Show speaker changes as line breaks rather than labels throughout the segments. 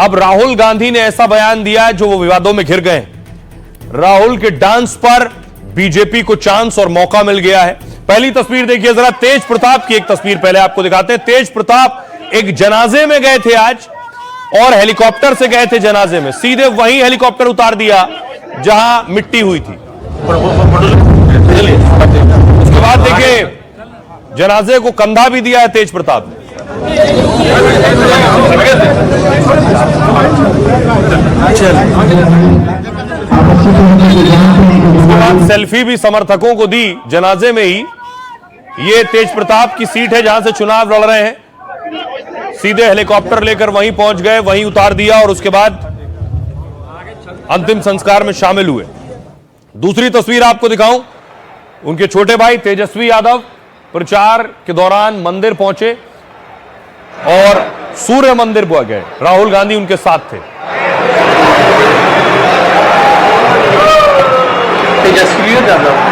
अब राहुल गांधी ने ऐसा बयान दिया है जो वो विवादों में घिर गए। राहुल के डांस पर बीजेपी को चांस और मौका मिल गया है। पहली तस्वीर देखिए जरा, तेज प्रताप की एक तस्वीर पहले आपको दिखाते हैं। तेज प्रताप एक जनाजे में गए थे आज और हेलीकॉप्टर से गए थे जनाजे में, सीधे वहीं हेलीकॉप्टर उतार दिया जहां मिट्टी हुई थी। उसके बाद देखिए जनाजे को कंधा भी दिया है तेज प्रताप ने। उसके बाद सेल्फी भी समर्थकों को दी जनाजे में ही। ये तेज प्रताप की सीट है जहां से चुनाव लड़ रहे हैं। सीधे हेलीकॉप्टर लेकर वहीं पहुंच गए, वहीं उतार दिया और उसके बाद अंतिम संस्कार में शामिल हुए। दूसरी तस्वीर आपको दिखाऊं, उनके छोटे भाई तेजस्वी यादव प्रचार के दौरान मंदिर पहुंचे और सूर्य मंदिर पहुंच गए। राहुल गांधी उनके साथ थे।
तेजस्वी यादव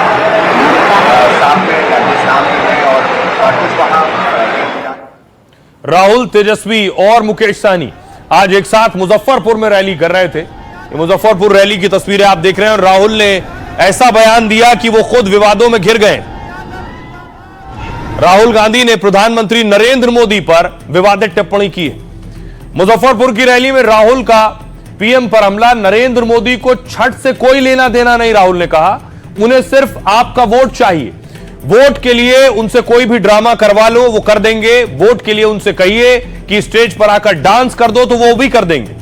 राहुल, तेजस्वी और मुकेश सहनी आज एक साथ मुजफ्फरपुर में रैली कर रहे थे। ये मुजफ्फरपुर रैली की तस्वीरें आप देख रहे हैं। और राहुल ने ऐसा बयान दिया कि वो खुद विवादों में घिर गए। राहुल गांधी ने प्रधानमंत्री नरेंद्र मोदी पर विवादित टिप्पणी की है। मुजफ्फरपुर की रैली में राहुल का पीएम पर हमला। नरेंद्र मोदी को छठ से कोई लेना देना नहीं, राहुल ने कहा। उन्हें सिर्फ आपका वोट चाहिए। वोट के लिए उनसे कोई भी ड्रामा करवा लो वो कर देंगे। वोट के लिए उनसे कहिए कि स्टेज पर आकर डांस कर दो तो वो भी कर देंगे।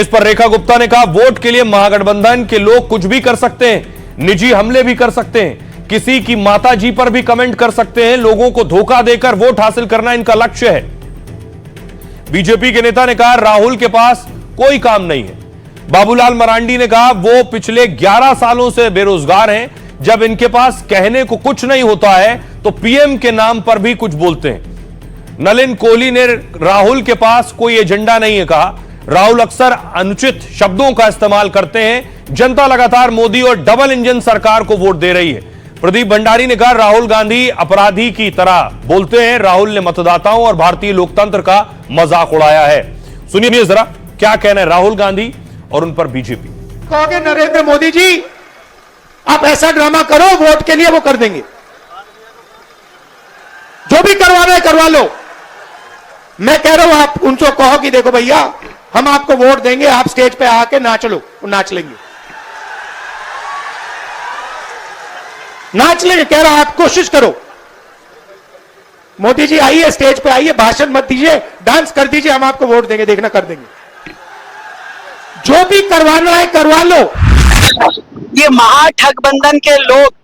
इस पर रेखा गुप्ता ने कहा, वोट के लिए महागठबंधन के लोग कुछ भी कर सकते हैं, निजी हमले भी कर सकते हैं, किसी की माता जी पर भी कमेंट कर सकते हैं। लोगों को धोखा देकर वोट हासिल करना इनका लक्ष्य है। बीजेपी के नेता ने कहा, राहुल के पास कोई काम नहीं है। बाबूलाल मरांडी ने कहा, वो पिछले 11 सालों से बेरोजगार हैं। जब इनके पास कहने को कुछ नहीं होता है तो पीएम के नाम पर भी कुछ बोलते हैं। नलिन कोहली ने राहुल के पास कोई एजेंडा नहीं है कहा। राहुल अक्सर अनुचित शब्दों का इस्तेमाल करते हैं। जनता लगातार मोदी और डबल इंजन सरकार को वोट दे रही है। प्रदीप भंडारी ने कहा, राहुल गांधी अपराधी की तरह बोलते हैं। राहुल ने मतदाताओं और भारतीय लोकतंत्र का मजाक उड़ाया है। सुनिए जरा क्या कहना है राहुल गांधी और उन पर बीजेपी।
कहोगे नरेंद्र मोदी जी आप ऐसा ड्रामा करो, वोट के लिए वो कर देंगे, जो भी करवाना है करवा लो। मैं कह रहा हूं आप उनको कहो कि देखो भैया हम आपको वोट देंगे, आप स्टेज पे आके नाच लो, वो नाच लेंगे, नाच लेंगे। कह रहा आप कोशिश करो, मोदी जी आइए स्टेज पे आइए, भाषण मत दीजिए, डांस कर दीजिए, हम आपको वोट देंगे, देखना कर देंगे। जो भी करवाना है करवा लो।
ये महागठबंधन के लोग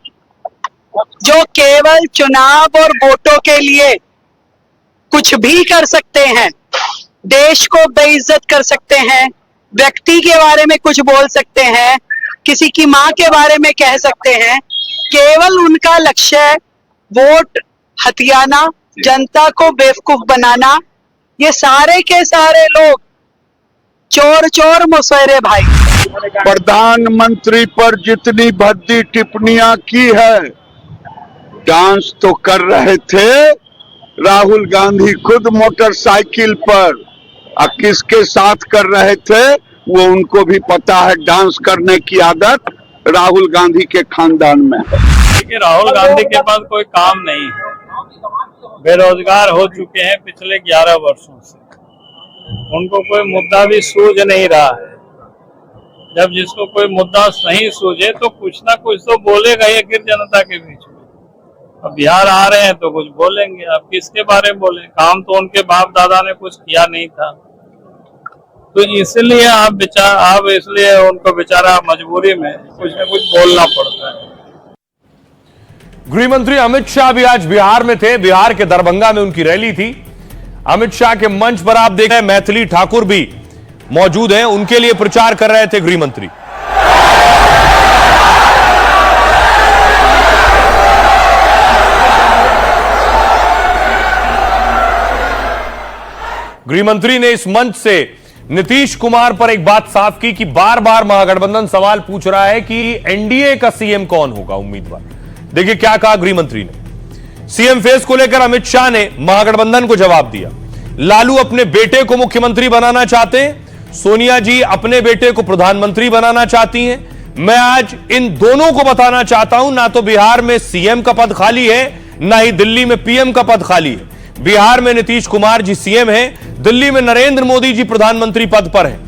जो केवल चुनाव और वोटों के लिए कुछ भी कर सकते हैं, देश को बेइज्जत कर सकते हैं, व्यक्ति के बारे में कुछ बोल सकते हैं, किसी की मां के बारे में कह सकते हैं, केवल उनका लक्ष्य है वोट हथियाना, जनता को बेवकूफ बनाना। ये सारे के सारे लोग चोर चोर मुसहरे भाई।
प्रधानमंत्री पर जितनी भद्दी टिप्पणियां की है, डांस तो कर रहे थे राहुल गांधी खुद मोटरसाइकिल पर, और किसके साथ कर रहे थे वो उनको भी पता है। डांस करने की आदत राहुल गांधी के खानदान में है।
देखिए राहुल गांधी के पास कोई काम नहीं है, बेरोजगार हो चुके हैं पिछले 11 वर्षों से। उनको कोई मुद्दा भी सूझ नहीं रहा है। जब जिसको कोई मुद्दा नहीं सूझे तो कुछ ना कुछ तो बोलेगा ये फिर जनता के बीच में। अब बिहार आ रहे हैं तो कुछ बोलेंगे। अब किसके बारे में बोले? काम तो उनके बाप दादा ने कुछ किया नहीं था, तो इसलिए आप इसलिए उनको बेचारा मजबूरी में कुछ न कुछ बोलना पड़ता है।
गृह मंत्री अमित शाह भी आज बिहार में थे। बिहार के दरभंगा में उनकी रैली थी। अमित शाह के मंच पर आप देख रहे हैं मैथिली ठाकुर भी मौजूद हैं। उनके लिए प्रचार कर रहे थे गृह मंत्री। गृह मंत्री ने इस मंच से नीतीश कुमार पर एक बात साफ की कि बार बार महागठबंधन सवाल पूछ रहा है कि एनडीए का सीएम कौन होगा उम्मीदवार। देखिए क्या कहा गृह मंत्री ने। सीएम फेस को लेकर अमित शाह ने महागठबंधन को जवाब दिया। लालू अपने बेटे को मुख्यमंत्री बनाना चाहते हैं सोनिया जी अपने बेटे को प्रधानमंत्री बनाना चाहती हैं। मैं आज इन दोनों को बताना चाहता हूं, ना तो बिहार में सीएम का पद खाली है, ना ही दिल्ली में पीएम का पद खाली है। बिहार में नीतीश कुमार जी सीएम हैं, दिल्ली में नरेंद्र मोदी जी प्रधानमंत्री पद पर हैं।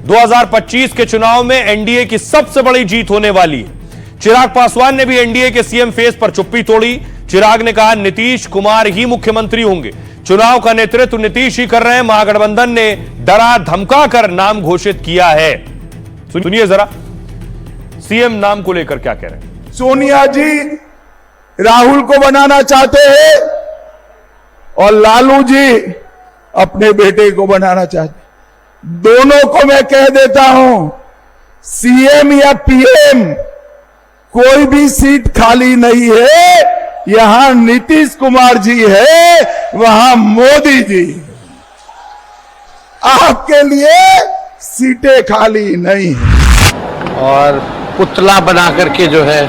2025 के चुनाव में एनडीए की सबसे बड़ी जीत होने वाली है। चिराग पासवान ने भी एनडीए के सीएम फेस पर चुप्पी तोड़ी। चिराग ने कहा नीतीश कुमार ही मुख्यमंत्री होंगे, चुनाव का नेतृत्व नीतीश ही कर रहे हैं। महागठबंधन ने डरा धमका कर नाम घोषित किया है। सुनिए जरा सीएम नाम को लेकर क्या कह रहे हैं।
सोनिया जी राहुल को बनाना चाहते हैं और लालू जी अपने बेटे को बनाना चाहते हैं। दोनों को मैं कह देता हूं, सीएम या पीएम कोई भी सीट खाली नहीं है। यहां नीतीश कुमार जी है, वहां मोदी जी। आपके लिए सीटें खाली नहीं है।
और पुतला बना करके जो है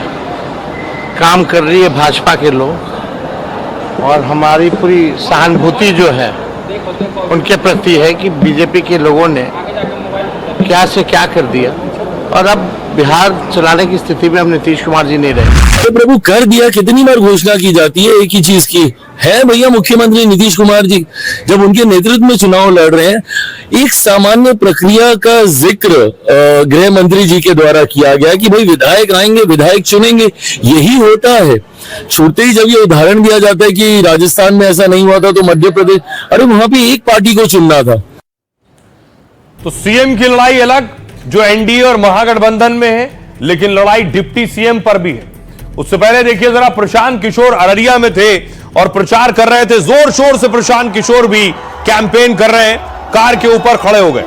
काम कर रही है भाजपा के लोग, और हमारी पूरी सहानुभूति जो है उनके प्रति है कि बीजेपी के लोगों ने क्या से क्या कर दिया, और अब बिहार चलाने की स्थिति में अब नीतीश कुमार जी नहीं रहे।
तो प्रभु कर दिया, कितनी बार घोषणा की जाती है एक ही चीज की, है भैया मुख्यमंत्री नीतीश कुमार जी जब उनके नेतृत्व में चुनाव लड़ रहे हैं। एक सामान्य प्रक्रिया का जिक्र गृह मंत्री जी के द्वारा किया गया कि भाई विधायक आएंगे, विधायक चुनेंगे, यही होता है। छूटते ही जब ये उदाहरण दिया जाता है कि राजस्थान में ऐसा नहीं हुआ था तो मध्य प्रदेश, अरे वहां पे एक पार्टी को चुनना था।
तो सीएम की लड़ाई अलग जो एनडीए और महागठबंधन में है, लेकिन लड़ाई डिप्टी सीएम पर भी है। उससे पहले देखिए जरा, प्रशांत किशोर अररिया में थे और प्रचार कर रहे थे, जोर शोर से प्रशांत किशोर भी कैंपेन कर रहे हैं, कार के ऊपर खड़े हो गए।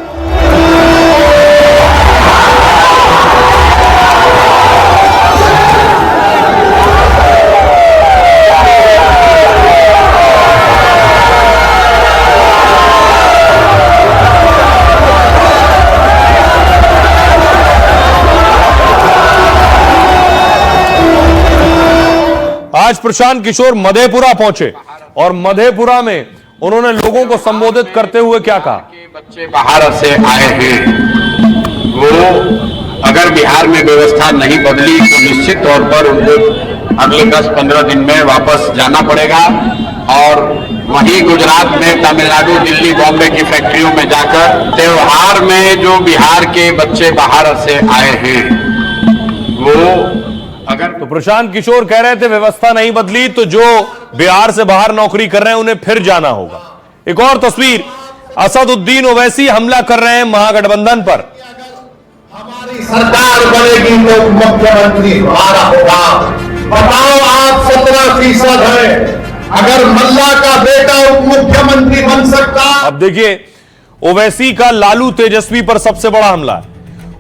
आज प्रशांत किशोर मधेपुरा पहुंचे और मधेपुरा में उन्होंने लोगों को संबोधित करते हुए क्या कहा।
बच्चे बाहर से आए हैं, वो अगर बिहार में व्यवस्था नहीं बदली तो निश्चित तौर पर उनको अगले 10-15 दिन में वापस जाना पड़ेगा, और वहीं गुजरात में, तमिलनाडु, दिल्ली, बॉम्बे की फैक्ट्रियों में जाकर त्योहार में जो बिहार के बच्चे बाहर से आए हैं वो अगर।
तो प्रशांत किशोर कह रहे थे व्यवस्था नहीं बदली तो जो बिहार से बाहर नौकरी कर रहे हैं उन्हें फिर जाना होगा। एक और तस्वीर, असदुद्दीन ओवैसी हमला कर रहे हैं महागठबंधन पर।
हमारी सरकार बनेगी तो मुख्यमंत्री हमारा होगा। बताओ आप 17% है, अगर मल्ला का बेटा उप मुख्यमंत्री बन सकता।
अब देखिए ओवैसी का लालू तेजस्वी पर सबसे बड़ा हमला है।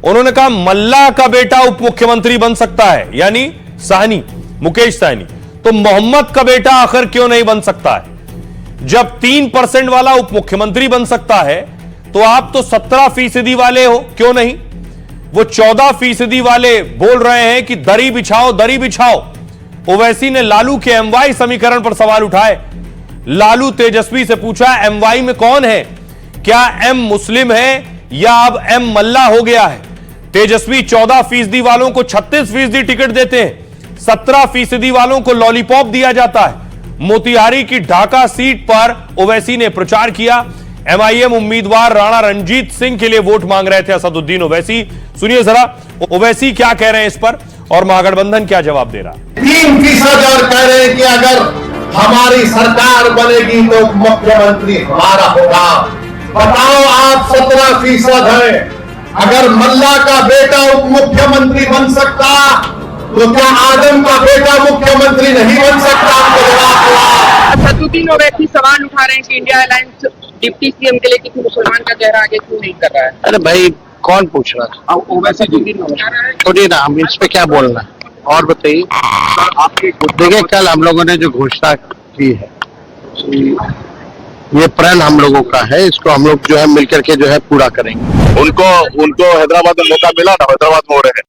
उन्होंने कहा मल्ला का बेटा उप मुख्यमंत्री बन सकता है, यानी साहनी, मुकेश साहनी, तो मोहम्मद का बेटा आखिर क्यों नहीं बन सकता है। जब 3% वाला उप मुख्यमंत्री बन सकता है तो आप तो 17% वाले हो, क्यों नहीं। वो 14% वाले बोल रहे हैं कि दरी बिछाओ, दरी बिछाओ। ओवैसी ने लालू के एमवाई समीकरण पर सवाल उठाए। लालू तेजस्वी से पूछा एमवाई में कौन है, क्या एम मुस्लिम है या अब एम मल्ला हो गया है। तेजस्वी 14% वालों को 36% टिकट देते हैं, 17% वालों को लॉलीपॉप दिया जाता है। मोतिहारी की ढाका सीट पर ओवैसी ने प्रचार किया। एमआईएम उम्मीदवार राणा रणजीत सिंह के लिए वोट मांग रहे थे असदुद्दीन ओवैसी। सुनिए जरा ओवैसी क्या कह रहे हैं इस पर और महागठबंधन क्या जवाब दे रहा है।
3% और कह रहे हैं कि अगर हमारी सरकार बनेगी तो मुख्यमंत्री हमारा होगा। बताओ आप 17% है, अगर मल्ला का बेटा उप मुख्यमंत्री बन सकता तो क्या आदम का बेटा मुख्यमंत्री नहीं बन सकता।
असदुद्दीन ओवैसी सवाल उठा रहे हैं कि इंडिया अलायंस डिप्टी सीएम के लिए किसी मुसलमान का चेहरा आगे क्यों नहीं कर रहा है।
अरे भाई कौन पूछ रहा था, ओवैसी छोड़िए ना, हम इस पे क्या बोलना है। और बताइए, देखिए कल हम लोगों ने जो घोषणा की है ये प्रण हम लोगों का है, इसको हम लोग जो है मिलकर के जो है पूरा करेंगे।
उनको हैदराबाद में मौका मिला ना, हैदराबाद में हो रहे हैं।